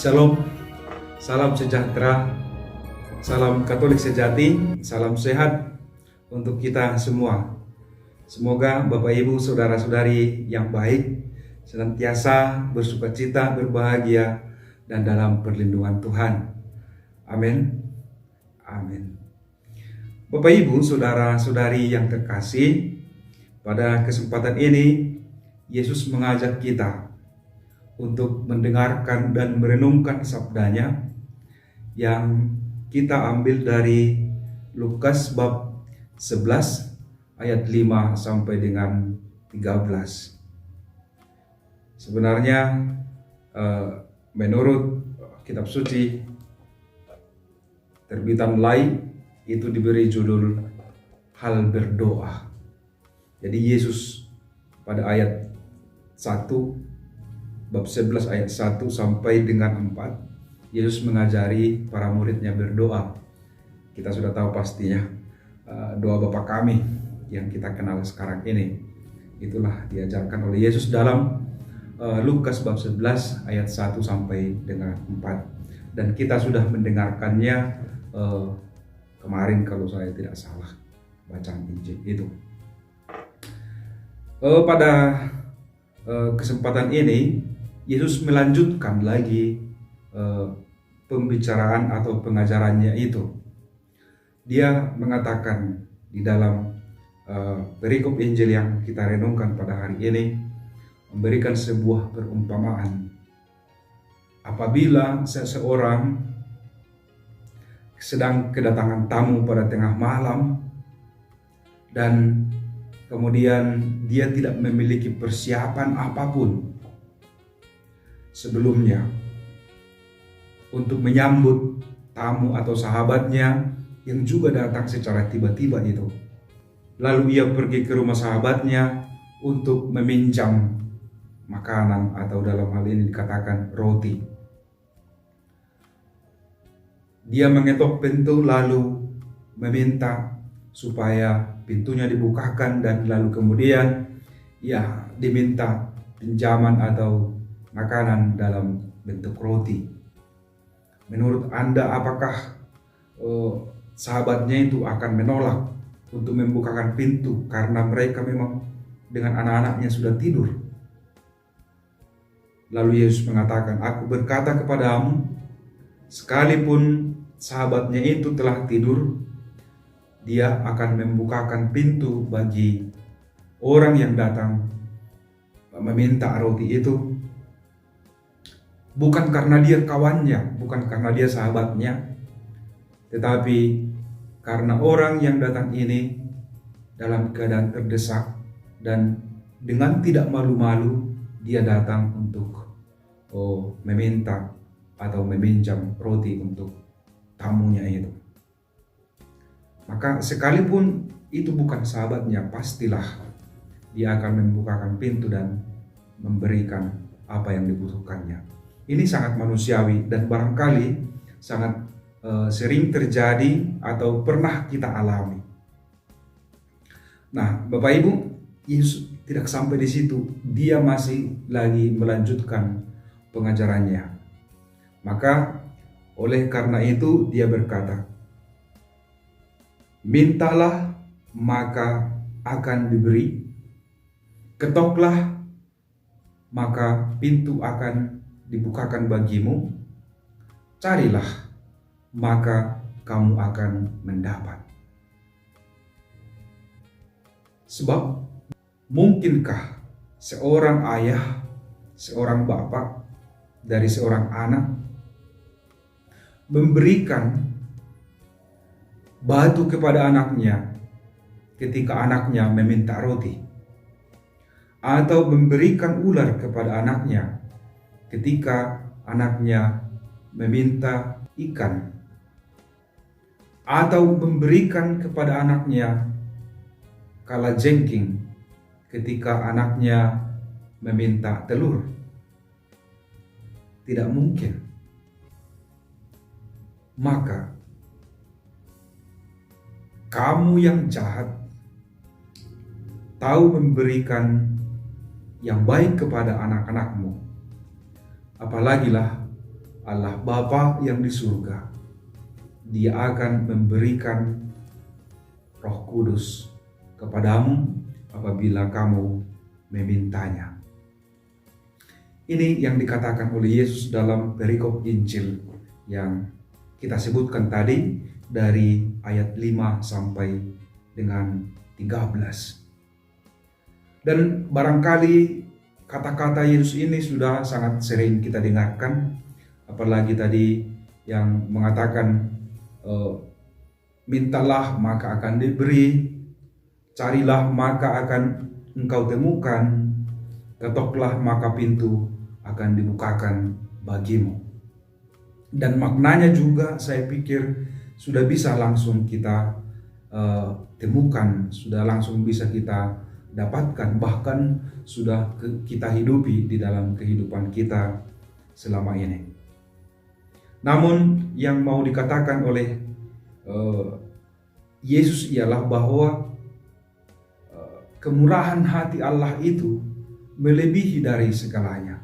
Shalom, salam sejahtera, salam Katolik sejati, salam sehat untuk kita semua. Semoga Bapak Ibu Saudara-saudari yang baik senantiasa bersukacita, berbahagia, dan dalam perlindungan Tuhan. Amin. Amin. Bapak Ibu Saudara-saudari yang terkasih, pada kesempatan ini Yesus mengajak kita untuk mendengarkan dan merenungkan sabdanya yang kita ambil dari Lukas bab 11 ayat 5 sampai dengan 13. Sebenarnya menurut kitab suci terbitan Lai itu diberi judul hal berdoa. Jadi Yesus pada ayat 1 bab 11 ayat 1 sampai dengan 4, Yesus mengajari para muridnya berdoa. Kita sudah tahu pastinya doa Bapa kami yang kita kenal sekarang ini. Itulah diajarkan oleh Yesus dalam Lukas bab 11 ayat 1 sampai dengan 4. Dan kita sudah mendengarkannya kemarin kalau saya tidak salah bacaan Injil itu. Pada kesempatan ini Yesus melanjutkan lagi pembicaraan atau pengajarannya itu. Dia mengatakan di dalam perikop Injil yang kita renungkan pada hari ini, memberikan sebuah perumpamaan. Apabila seseorang sedang kedatangan tamu pada tengah malam dan kemudian dia tidak memiliki persiapan apapun sebelumnya untuk menyambut tamu atau sahabatnya yang juga datang secara tiba-tiba itu. Lalu ia pergi ke rumah sahabatnya untuk meminjam makanan atau dalam hal ini dikatakan roti. Dia mengetok pintu lalu meminta supaya pintunya dibukakan dan lalu kemudian ia diminta pinjaman atau makanan dalam bentuk roti. Menurut Anda apakah sahabatnya itu akan menolak untuk membukakan pintu karena mereka memang dengan anak-anaknya sudah tidur? Lalu Yesus mengatakan, "Aku berkata kepadamu, sekalipun sahabatnya itu telah tidur, dia akan membukakan pintu bagi orang yang datang meminta roti itu. Bukan karena dia kawannya, bukan karena dia sahabatnya, tetapi karena orang yang datang ini dalam keadaan terdesak dan dengan tidak malu-malu dia datang untuk meminta atau meminjam roti untuk tamunya itu. Maka sekalipun itu bukan sahabatnya, pastilah dia akan membukakan pintu dan memberikan apa yang dibutuhkannya." Ini sangat manusiawi dan barangkali sangat sering terjadi atau pernah kita alami. Nah, Bapak Ibu, Yesus tidak sampai di situ. Dia masih lagi melanjutkan pengajarannya. Maka oleh karena itu dia berkata, "Mintalah maka akan diberi, ketoklah maka pintu akan dibukakan bagimu, carilah maka kamu akan mendapat." Sebab mungkinkah seorang ayah, seorang bapak dari seorang anak memberikan batu kepada anaknya ketika anaknya meminta roti, atau memberikan ular kepada anaknya ketika anaknya meminta ikan, atau memberikan kepada anaknya kalajengking ketika anaknya meminta telur? Tidak mungkin. Maka kamu yang jahat tahu memberikan yang baik kepada anak-anakmu, apalagilah Allah Bapa yang di surga, Dia akan memberikan Roh Kudus kepadamu apabila kamu memintanya. Ini yang dikatakan oleh Yesus dalam perikop Injil yang kita sebutkan tadi dari ayat 5 sampai dengan 13. Dan barangkali kata-kata Yesus ini sudah sangat sering kita dengarkan, apalagi tadi yang mengatakan mintalah maka akan diberi, carilah maka akan engkau temukan, ketoklah maka pintu akan dibukakan bagimu. Dan maknanya juga saya pikir sudah bisa langsung kita temukan, sudah langsung bisa kita dapatkan, bahkan sudah kita hidupi di dalam kehidupan kita selama ini. Namun yang mau dikatakan oleh Yesus ialah bahwa kemurahan hati Allah itu melebihi dari segalanya.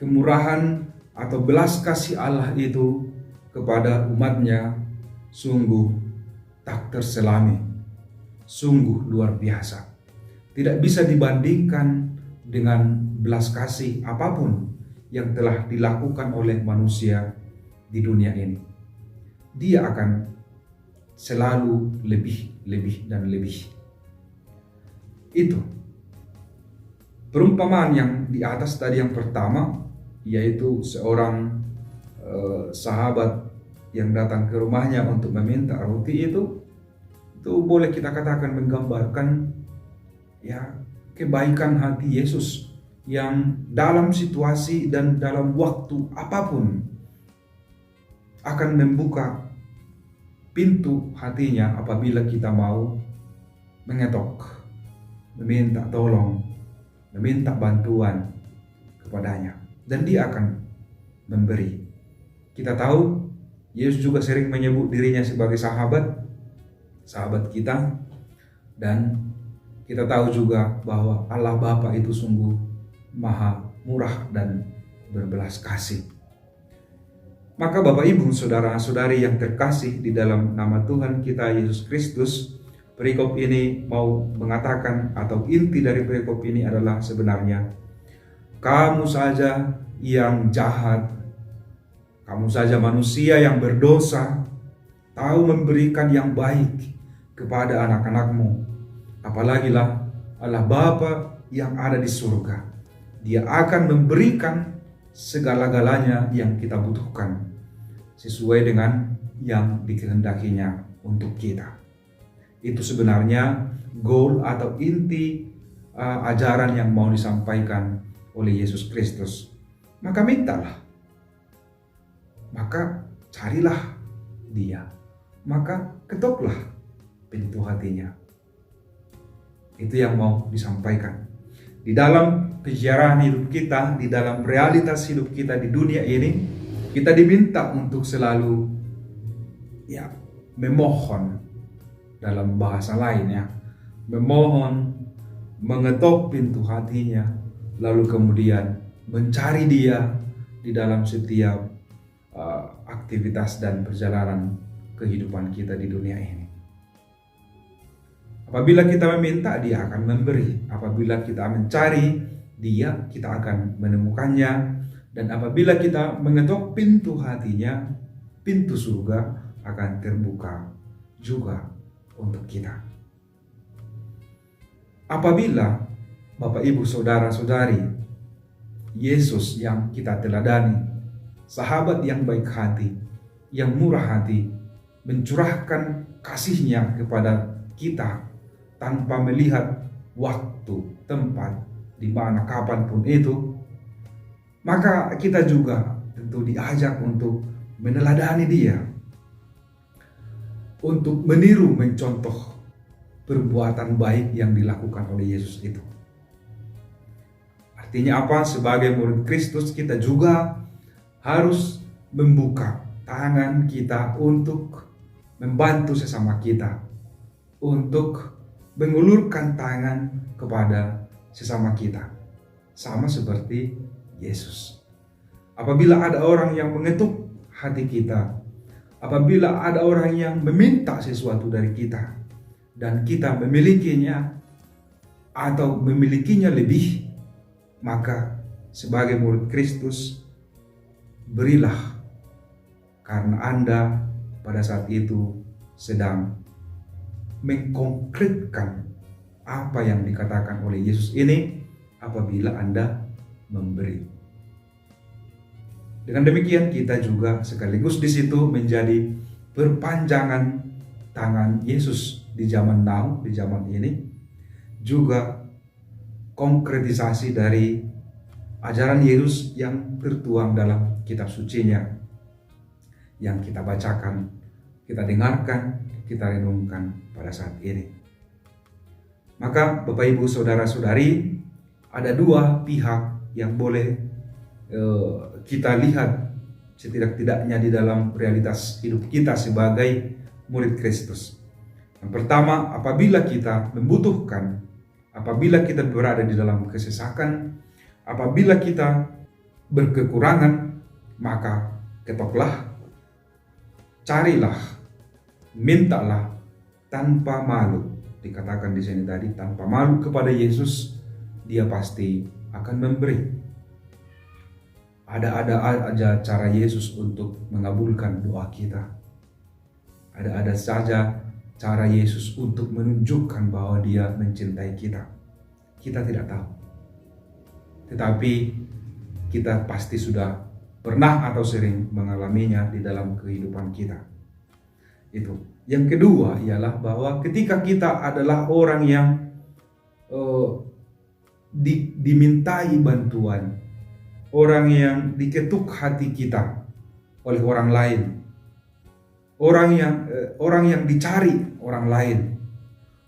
Kemurahan atau belas kasih Allah itu kepada umatnya sungguh tak terselami, sungguh luar biasa. Tidak bisa dibandingkan dengan belas kasih apapun yang telah dilakukan oleh manusia di dunia ini. Dia akan selalu lebih dan lebih. Itu perumpamaan yang di atas tadi yang pertama, yaitu seorang sahabat yang datang ke rumahnya untuk meminta roti itu boleh kita katakan menggambarkan ya kebaikan hati Yesus yang dalam situasi dan dalam waktu apapun akan membuka pintu hatinya apabila kita mau mengetok, meminta tolong, meminta bantuan kepadanya, dan Dia akan memberi. Kita tahu Yesus juga sering menyebut dirinya sebagai sahabat kita, dan kita tahu juga bahwa Allah Bapa itu sungguh maha murah dan berbelas kasih. Maka Bapak Ibu, saudara-saudari yang terkasih di dalam nama Tuhan kita Yesus Kristus, perikop ini mau mengatakan atau inti dari perikop ini adalah sebenarnya kamu saja yang jahat, kamu saja manusia yang berdosa, tahu memberikan yang baik kepada anak-anakmu. Apalagilah Allah Bapa yang ada di surga. Dia akan memberikan segala-galanya yang kita butuhkan sesuai dengan yang dikehendakinya untuk kita. Itu sebenarnya goal atau inti ajaran yang mau disampaikan oleh Yesus Kristus. Maka mintalah, maka carilah Dia, maka ketoklah pintu hatinya. Itu yang mau disampaikan. Di dalam keziarahan hidup kita, di dalam realitas hidup kita di dunia ini, kita diminta untuk selalu memohon, dalam bahasa lainnya, memohon, mengetok pintu hatinya, lalu kemudian mencari Dia di dalam setiap aktivitas dan perjalanan kehidupan kita di dunia ini. Apabila kita meminta, Dia akan memberi. Apabila kita mencari Dia, kita akan menemukannya. Dan apabila kita mengetok pintu hatinya, pintu surga akan terbuka juga untuk kita. Apabila Bapak Ibu Saudara-saudari, Yesus yang kita teladani, sahabat yang baik hati, yang murah hati, mencurahkan kasih-Nya kepada kita tanpa melihat waktu, tempat, di mana, kapanpun itu, maka kita juga tentu diajak untuk meneladani Dia, untuk meniru, mencontoh perbuatan baik yang dilakukan oleh Yesus itu. Artinya apa? Sebagai murid Kristus, kita juga harus membuka tangan kita untuk membantu sesama kita, untuk mengulurkan tangan kepada sesama kita, sama seperti Yesus. apabila ada orang yang mengetuk hati kita, apabila ada orang yang meminta sesuatu dari kita, dan kita memilikinya atau memilikinya lebih, maka sebagai murid Kristus, berilah, karena Anda pada saat itu sedang mengkonkretkan apa yang dikatakan oleh Yesus ini apabila Anda memberi. Dengan demikian kita juga sekaligus di situ menjadi perpanjangan tangan Yesus di zaman now, di zaman ini, juga konkretisasi dari ajaran Yesus yang tertuang dalam kitab sucinya yang kita bacakan, kita dengarkan, kita renungkan pada saat ini. Maka Bapak Ibu Saudara-saudari, ada dua pihak yang boleh kita lihat setidak-tidaknya di dalam realitas hidup kita sebagai murid Kristus. Yang pertama, apabila kita membutuhkan, apabila kita berada di dalam kesesakan, apabila kita berkekurangan, maka ketoklah, carilah, mintalah tanpa malu. Dikatakan di sini tadi, tanpa malu kepada Yesus, Dia pasti akan memberi. Ada aja cara Yesus untuk mengabulkan doa kita. Ada saja cara Yesus untuk menunjukkan bahwa Dia mencintai kita. Kita tidak tahu. Tetapi kita pasti sudah pernah atau sering mengalaminya di dalam kehidupan kita. Itu. Yang kedua ialah bahwa ketika kita adalah orang yang dimintai bantuan, orang yang diketuk hati kita oleh orang lain, orang yang dicari orang lain,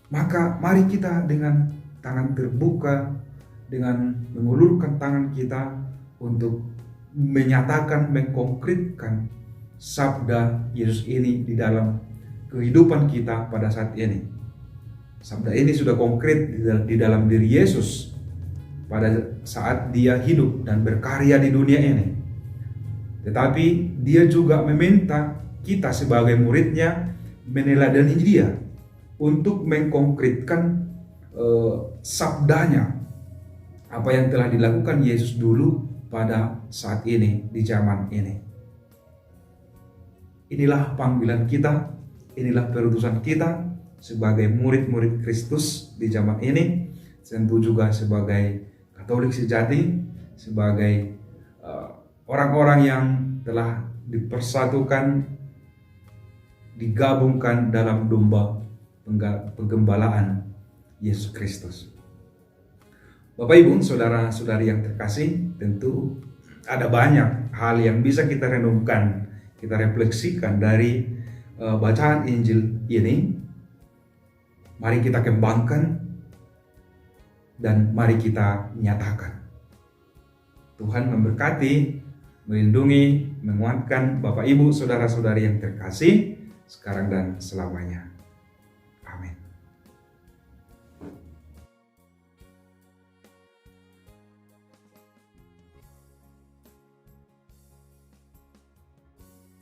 maka mari kita dengan tangan terbuka, dengan mengulurkan tangan kita untuk menyatakan, mengkonkretkan sabda Yesus ini di dalam kehidupan kita pada saat ini. Sabda ini sudah konkret di dalam diri Yesus pada saat Dia hidup dan berkarya di dunia ini. Tetapi Dia juga meminta kita sebagai muridnya meneladani Dia untuk mengkonkretkan sabdanya, apa yang telah dilakukan Yesus dulu pada saat ini, di zaman ini. Inilah panggilan kita, inilah perutusan kita sebagai murid-murid Kristus di zaman ini, tentu juga sebagai Katolik sejati, sebagai orang-orang yang telah dipersatukan, digabungkan dalam domba penggembalaan Yesus Kristus. Bapak Ibu, saudara-saudari yang terkasih, tentu ada banyak hal yang bisa kita renungkan, kita refleksikan dari bacaan Injil ini. Mari kita kembangkan dan mari kita nyatakan. Tuhan memberkati, melindungi, menguatkan Bapak Ibu, saudara-saudari yang terkasih sekarang dan selamanya. Amin.